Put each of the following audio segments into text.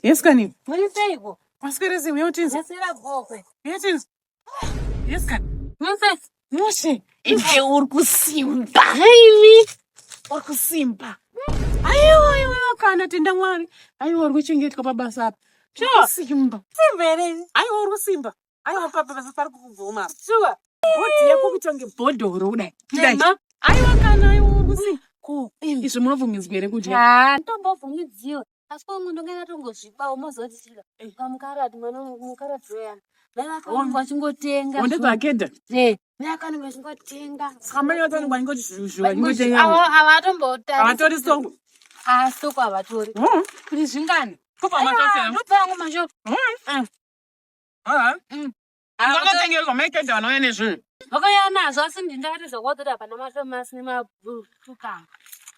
Yes, Kani. What do you say? Go. Masquerade, we are things. Yes, go. Yes, yes, Kani. What say? Moshi. Ike urkusimba. Hivi. Urkusimba. Ayo, kana tenda mwari. Ayo urkuchengetwa pabasa apa. Sure. Simba. Simba. Ayo urkusimba. Ayo papa basa pari kuvuma. Sure. Bodi yako kutonge bodoro kudai. Nema. Ayo kana ayo urkusimba. Ko. Izvi munovumidzwa here kuti? Tombovhumidziwa. Asi kwa munhu ngena tongozviba umozotisira. Kamukarati mwana mukarati weya. Ndakakanwa chingotenga. Onde pakenda? Ndakakanwa chingotenga. Kamanya tani kwangoti zviwa chingotenga. Avatombotaura. Avatori songo. Soko avatori. Kuti zvingani? Kupa matosera. Ndopangu mashoko. Ngakatengera kwamaikenda vanouya nezvinhu. Vakauya nazvo asi ndakati zvokotori hapana matomasi nemacucumber.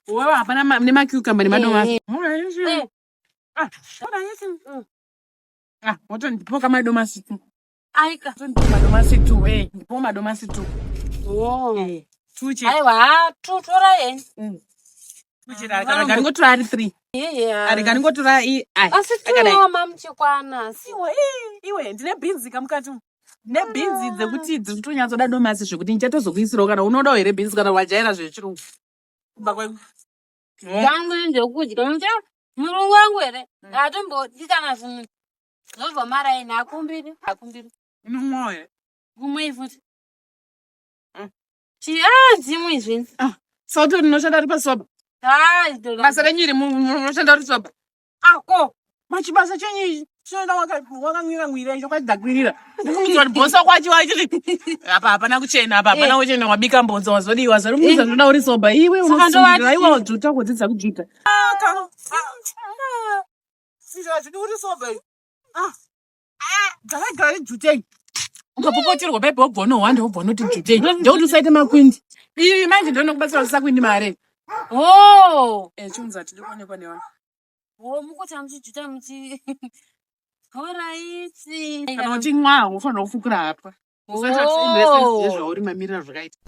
Wewe hapana nemacucumber nemadomasi. Woto ndipoka madomasi tu. Aika. Ndipo madomasi tu, ndipo madomasi tu. Tuche. Aiwa, tutora yeni. Tuche arikani ngotora ari 3. Arikani ngotora ai. Asi tuwa mamuchikwana. Iwe ndine beans kamukati. Ne beans dzekuti dzitonyatsoda domasi zvekuti ndichatozokuisirawo kana unodawo here beans kana wajaira zvechirungu. Kuba kwengu. Yangu ndokudya nje. Mulungu wangu here. Atombodikana zvinhu. Zobva mara ina akumbiri. Unomwa here. Kumwe futi. Dzimwe izvini. Sauti ndinoshanda ari pasoba. Basa renyiri munoshanda ari soba. Ako. Machibasa chenyi. Shonda wakamira mwira icho kwadzakirira. Ndikuti bosa kwachi wachiri. Apa hapana kuchena apa hapana kuchena wabika mbonzo wazodiwa zari muza ndoda uri soba. Iwe unosindira iwe wajuta kudzidza kujuta. Sira zvidi uri soba. Dzakagara jutei. Ukapopoterwa pepe wobvono wanda wobvono kuti jutei. Ndeuti usaite makwindi. Iyi manje ndonokubatsira usakwindi mare. Chunza tiri kuonekwa nevanhu. Mukuti hamuchijuta muchi. Alright. Kana uchimwa unofanira kufukura hapa. Usati zveshe zvauri mamirira zvakaita.